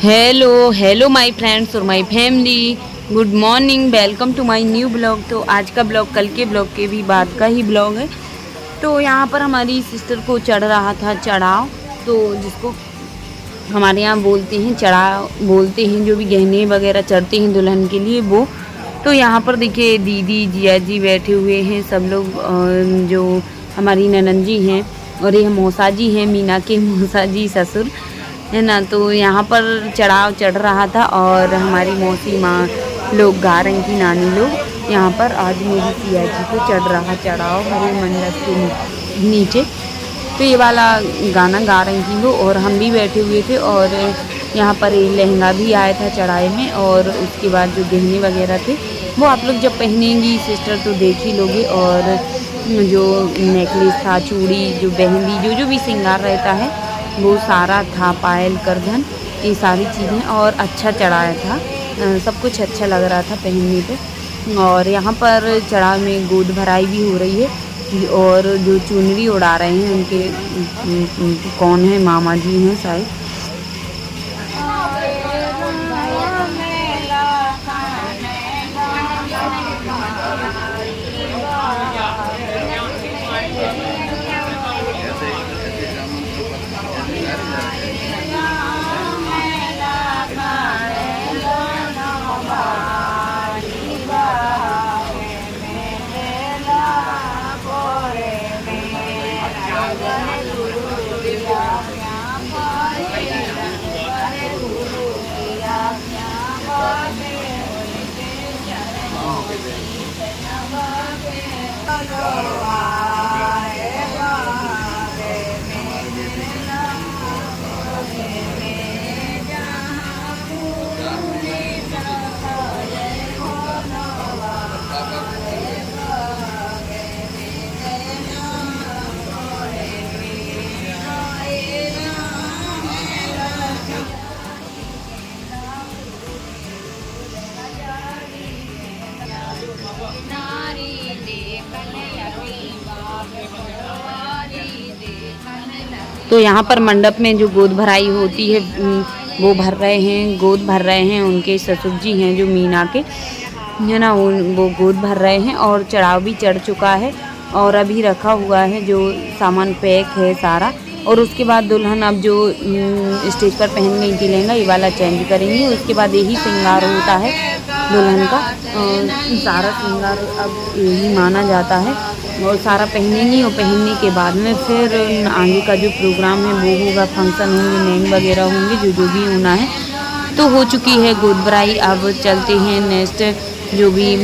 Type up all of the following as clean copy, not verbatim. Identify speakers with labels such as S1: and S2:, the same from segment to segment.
S1: Hello hello my friends और my family, good morning, welcome to my new blog. तो आज का blog कल के ब्लॉग के भी बाद का ही ब्लॉग है। तो यहाँ पर हमारी सिस्टर को चढ़ रहा था चढ़ाव, तो जिसको हमारे यहाँ बोलते हैं चढ़ाव बोलते हैं, जो भी गहने वगैरह चढ़ते हैं दुल्हन के लिए वो। तो यहाँ पर देखिए दीदी जिया जी बैठे हुए हैं सब लोग, जो हमारी ननंद जी हैं और ये मौसा जी हैं, मीना के मौसा जी ससुर है ना। तो यहाँ पर चढ़ाव चढ़ रहा था और हमारी मौसी माँ लोग गा रही थी, नानी लोग। यहाँ पर आज मेरी सिया जी को चढ़ रहा चढ़ाव हरे मंडप के नीचे। तो ये वाला गाना गा रही थी वो और हम भी बैठे हुए थे। और यहाँ पर एक लहंगा भी आया था चढ़ाई में, और उसके बाद जो गहने वगैरह थे वो आप लोग जब पहनेंगी सिस्टर तो देख ही लोगे। और जो नेकलेस था, चूड़ी, जो मेहंदी, जो भी श्रृंगार रहता है वो सारा था, पायल करधन, ये सारी चीज़ें, और अच्छा चढ़ाया था। सब कुछ अच्छा लग रहा था पहनने पे। और यहाँ पर चढ़ाव में गोद भराई भी हो रही है, और जो चुनरी उड़ा रहे हैं उनके कौन है, मामा जी हैं शायद। तो यहाँ पर मंडप में जो गोद भराई होती है वो भर रहे हैं, गोद भर रहे हैं। उनके ससुर जी हैं जो मीना के, है ना, वो गोद भर रहे हैं। और चढ़ाव भी चढ़ चुका है और अभी रखा हुआ है जो सामान पैक है सारा। और उसके बाद दुल्हन अब जो स्टेज पर पहन गई थी लहंगा, ये वाला चेंज करेंगी। उसके बाद यही श्रृंगार होता है दुल्हन का, सारा श्रृंगार अब यही माना जाता है। और सारा पहनेंगी और पहनने के बाद में फिर आगे का जो प्रोग्राम है वो होगा, फंक्शन होंगे, नैन वगैरह होंगे, जो भी होना है। तो हो चुकी है गोद भराई, अब चलते हैं नेक्स्ट जो भी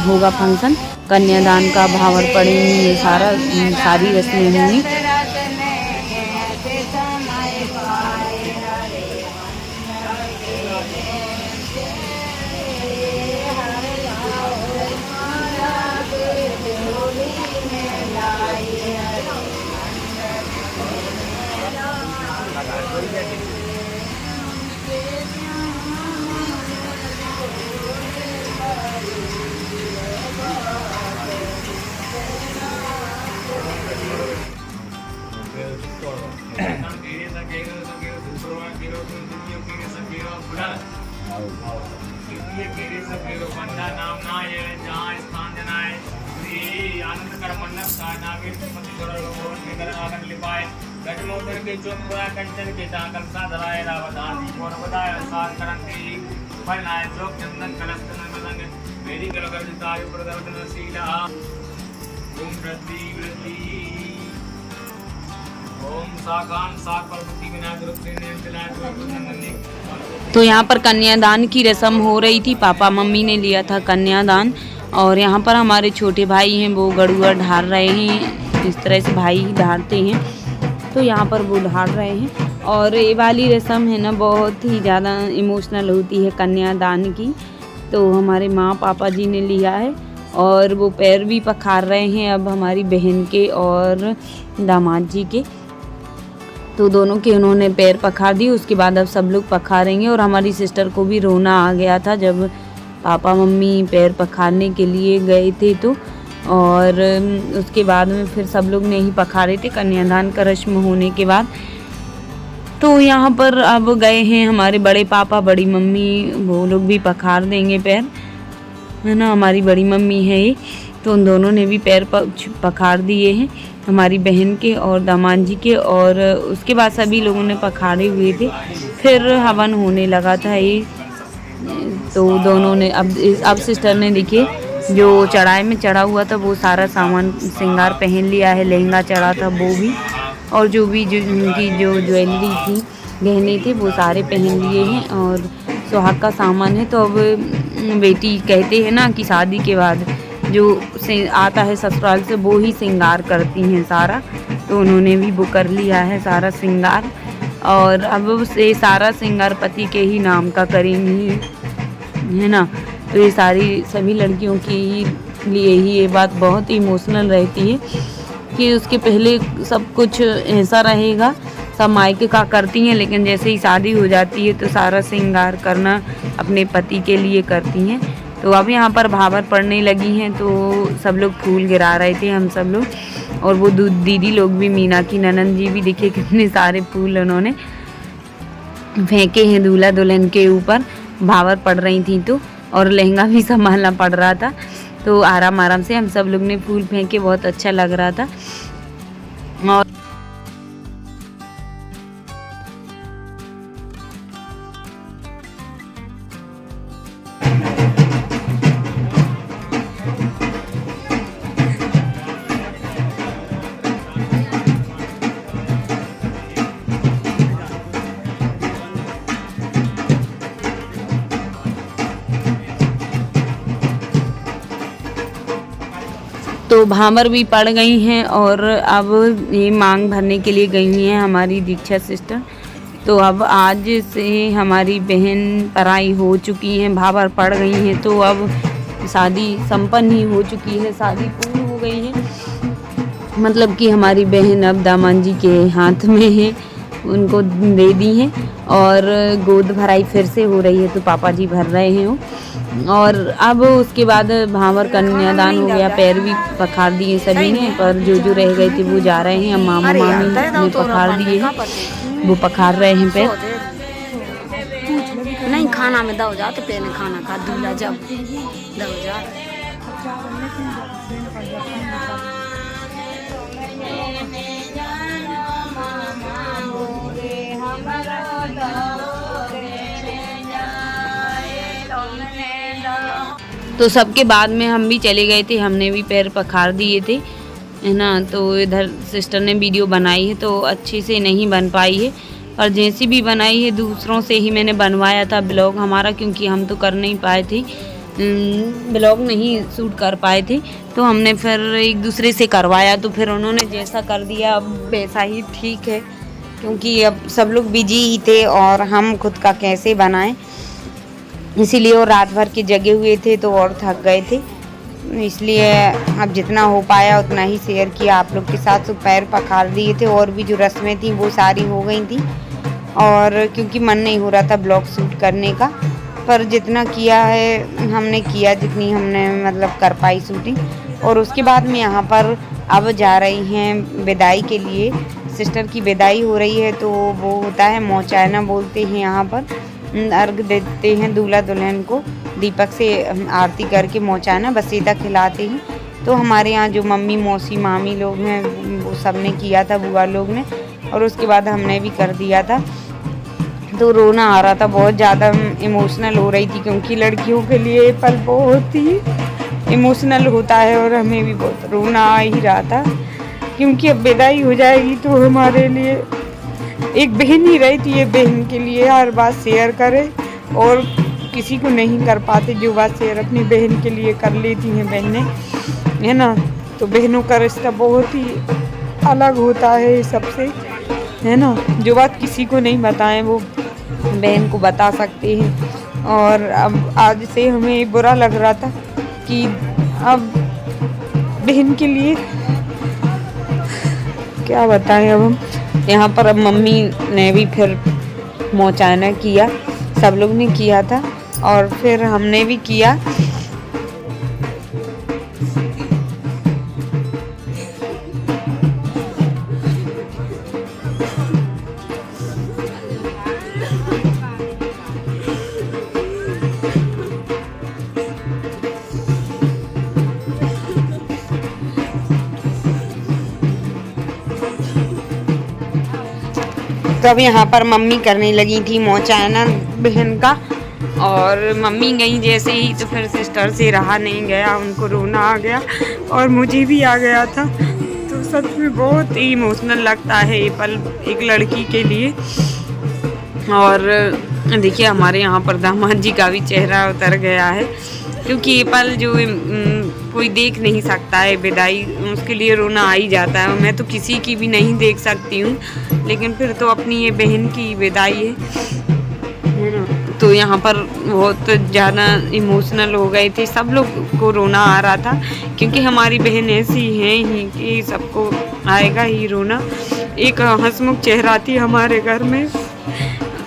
S1: होगा फंक्शन, कन्यादान का, भावर पड़ेंगी, ये सारी रस्में होंगी। तो यहाँ पर कन्यादान की रस्म हो रही थी, पापा मम्मी ने लिया था कन्यादान। और यहाँ पर हमारे छोटे भाई हैं वो गड़ुआ ढार रहे हैं, इस तरह से भाई ही ढारते हैं। तो यहाँ पर वो ढार रहे हैं। और ये वाली रस्म है ना बहुत ही ज़्यादा इमोशनल होती है कन्यादान की। तो हमारे माँ पापा जी ने लिया है और वो पैर भी पखार रहे हैं अब हमारी बहन के और दामाद जी के। तो दोनों के उन्होंने पैर पखार दिए, उसके बाद अब सब लोग पखारेंगे। और हमारी सिस्टर को भी रोना आ गया था जब पापा मम्मी पैर पखारने के लिए गए थे। तो और उसके बाद में फिर सब लोग नहीं पखारे थे। कन्यादान का रस्म होने के बाद तो यहाँ पर अब गए हैं हमारे बड़े पापा बड़ी मम्मी, वो लोग भी पखार देंगे पैर, है ना। हमारी बड़ी मम्मी है ये, तो उन दोनों ने भी पैर पखार दिए हैं, हमारी बहन के और दामाद जी के। और उसके बाद सभी लोगों ने पखारे हुए थे। फिर हवन होने लगा था ये, तो दोनों ने अब सिस्टर ने देखिए जो चढ़ाई में चढ़ा हुआ था वो सारा सामान श्रृंगार पहन लिया है, लहंगा चढ़ा था वो भी, और जो भी उनकी जो ज्वेलरी थी गहने थे वो सारे पहन लिए हैं और सुहाग का सामान है। तो अब बेटी कहते हैं ना कि शादी के बाद जो आता है ससुराल से वो ही श्रृंगार करती हैं सारा, तो उन्होंने भी वो कर लिया है सारा श्रृंगार। और अब से सारा श्रृंगार पति के ही नाम का करेंगी, है ना। तो ये सारी सभी लड़कियों के लिए ही ये बात बहुत इमोशनल रहती है कि उसके पहले सब कुछ ऐसा रहेगा, सब मायके का करती हैं, लेकिन जैसे ही शादी हो जाती है तो सारा श्रृंगार करना अपने पति के लिए करती हैं। तो अब यहाँ पर भावर पड़ने लगी हैं, तो सब लोग फूल गिरा रहे थे हम सब लोग, और वो दीदी लोग भी, मीना की ननंद जी भी, देखिए कितने सारे फूल उन्होंने फेंके हैं दूल्हा दुल्हन के ऊपर, भावर पड़ रही थी तो, और लहंगा भी संभालना पड़ रहा था। तो आराम आराम से हम सब लोग ने फूल फेंके, बहुत अच्छा लग रहा था। और तो भावर भी पड़ गई हैं और अब ये मांग भरने के लिए गई हैं हमारी दीक्षा सिस्टर। तो अब आज से हमारी बहन पराई हो चुकी हैं, भावर पड़ गई हैं, तो अब शादी संपन्न ही हो चुकी है, शादी पूर्ण हो गई है। मतलब कि हमारी बहन अब दामाद जी के हाथ में है, उनको दे दी हैं और गोद भराई फिर से हो रही है, तो पापा जी भर रहे हैं वो। और अब उसके बाद भावर कन्यादान हो गया, पैर भी पखार दिए सभी ने, पर जो रह गए थे वो जा रहे हैं। मामा मामी ने पखार दिए हैं, वो पखार रहे हैं पैर।
S2: नहीं खाना में दो जाते, पहले खाना खा दूल्हा जब दो जा।
S1: तो सबके बाद में हम भी चले गए थे, हमने भी पैर पखार दिए थे, है ना। तो इधर सिस्टर ने वीडियो बनाई है, तो अच्छे से नहीं बन पाई है, पर जैसी भी बनाई है दूसरों से ही मैंने बनवाया था ब्लॉग हमारा, क्योंकि हम तो कर नहीं पाए थे, ब्लॉग नहीं शूट कर पाए थे, तो हमने फिर एक दूसरे से करवाया। तो फिर उन्होंने जैसा कर दिया अब वैसा ही ठीक है, क्योंकि अब सब लोग बिजी ही थे और हम खुद का कैसे बनाएं, इसीलिए वो रात भर के जगे हुए थे तो और थक गए थे, इसलिए अब जितना हो पाया उतना ही शेयर किया आप लोग के साथ। तो पैर पखार दिए थे और भी जो रस्में थी वो सारी हो गई थी, और क्योंकि मन नहीं हो रहा था ब्लॉग शूट करने का, पर जितना किया है हमने किया, जितनी हमने मतलब कर पाई शूटिंग। और उसके बाद में यहाँ पर अब जा रही हैं विदाई के लिए, सिस्टर की विदाई हो रही है, तो वो होता है मौचाना बोलते हैं यहाँ पर, अर्घ देते हैं दूल्हा दुल्हन को, दीपक से आरती करके मौचाना बसीदा खिलाते हैं। तो हमारे यहाँ जो मम्मी मौसी मामी लोग हैं वो सब ने किया था, बुआ लोग ने, और उसके बाद हमने भी कर दिया था। तो रोना आ रहा था, बहुत ज़्यादा इमोशनल हो रही थी, क्योंकि लड़कियों के लिए पल बहुत ही इमोशनल होता है, और हमें भी बहुत रोना आ ही रहा था, क्योंकि अब विदाई हो जाएगी तो हमारे लिए एक बहन ही रही थी, ये बहन के लिए हर बात शेयर करे, और किसी को नहीं कर पाते जो बात शेयर अपनी बहन के लिए कर लेती हैं बहनें, है ना। तो बहनों का रिश्ता बहुत ही अलग होता है सबसे, है ना। जो बात किसी को नहीं बताएं वो बहन को बता सकते हैं। और अब आज से हमें बुरा लग रहा था कि अब बहन के लिए क्या बताएं। अब हम यहाँ पर अब मम्मी ने भी फिर मौचाना किया, सब लोग ने किया था और फिर हमने भी किया। तो अब यहाँ पर मम्मी करने लगी थी मोचायना बहन का, और मम्मी गई जैसे ही तो फिर सिस्टर से रहा नहीं गया, उनको रोना आ गया और मुझे भी आ गया था। तो सच में बहुत ही इमोशनल लगता है ये पल एक लड़की के लिए। और देखिए हमारे यहाँ पर दामाद जी का भी चेहरा उतर गया है, क्योंकि ये पल जो कोई देख नहीं सकता है, विदाई उसके लिए रोना आ ही जाता है। मैं तो किसी की भी नहीं देख सकती हूँ, लेकिन फिर तो अपनी ये बहन की विदाई है ना। तो यहाँ पर बहुत ज़्यादा इमोशनल हो गए थे, सब लोग को रोना आ रहा था, क्योंकि हमारी बहन ऐसी हैं ही कि सबको आएगा ही रोना। एक हंसमुख चेहरा थी हमारे घर में,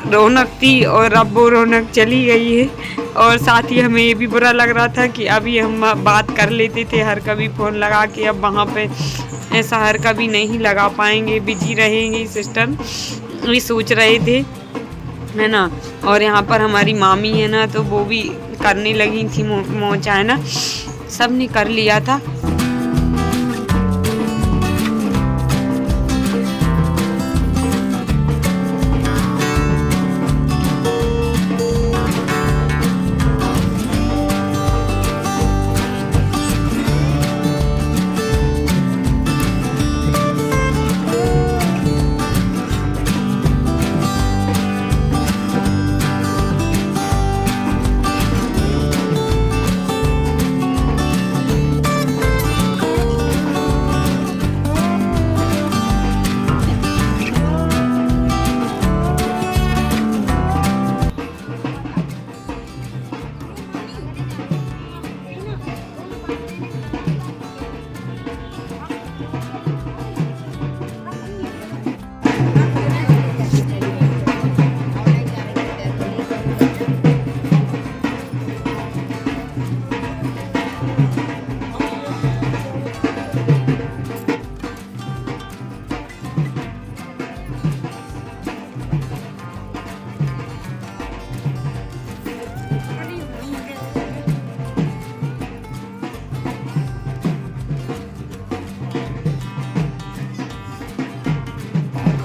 S1: रौनक थी, और अब वो रौनक चली गई है। और साथ ही हमें ये भी बुरा लग रहा था कि अभी हम बात कर लेते थे हर कभी फ़ोन लगा के, अब वहाँ पे ऐसा हर कभी नहीं लगा पाएंगे, बिजी रहेंगे सिस्टर, ये सोच रहे थे, है ना। और यहाँ पर हमारी मामी है ना, तो वो भी करने लगी थी मोचायना, सब ने कर लिया था।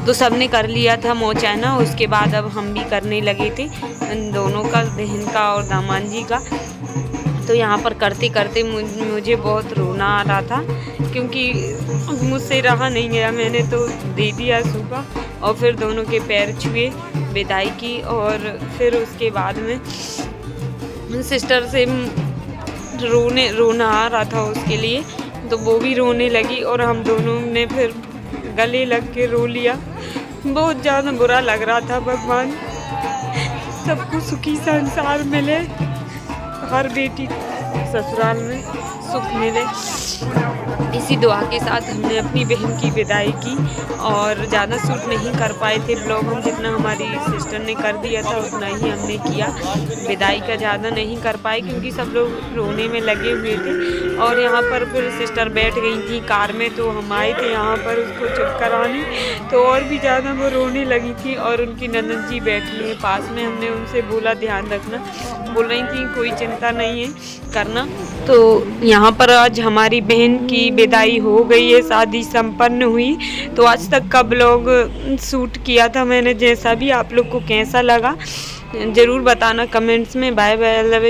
S1: तो सबने कर लिया था मोचायना, उसके बाद अब हम भी करने लगे थे, दोनों का, बहन का और दामाद जी का। तो यहाँ पर करते करते मुझे बहुत रोना आ रहा था, क्योंकि मुझसे रहा नहीं गया, मैंने तो दे दिया सूखा, और फिर दोनों के पैर छुए विदाई की। और फिर उसके बाद में सिस्टर से रोना आ रहा था उसके लिए, तो वो भी रोने लगी, और हम दोनों ने फिर गले लग के रो लिया। बहुत ज़्यादा बुरा लग रहा था। भगवान सबको सुखी संसार मिले, हर बेटी ससुराल में सुख मिले, इसी दुआ के साथ हमने अपनी बहन की विदाई की। और ज़्यादा शूट नहीं कर पाए थे ब्लॉग हम, जितना हमारी सिस्टर ने कर दिया था उतना ही हमने किया। विदाई का ज़्यादा नहीं कर पाए, क्योंकि सब लोग रोने में लगे हुए थे। और यहाँ पर फिर सिस्टर बैठ गई थी कार में, तो हम आए थे यहाँ पर उसको चुप कराने, तो और भी ज़्यादा वो रोने लगी थी। और उनकी ननद जी बैठी है पास में, हमने उनसे बोला ध्यान रखना, बोल रही थी कोई चिंता नहीं है करना। तो यहाँ पर आज हमारी बहन की विदाई हो गई है, शादी संपन्न हुई। तो आज तक का ब्लॉग शूट किया था मैंने, जैसा भी आप लोग को कैसा लगा ज़रूर बताना कमेंट्स में। Bye bye.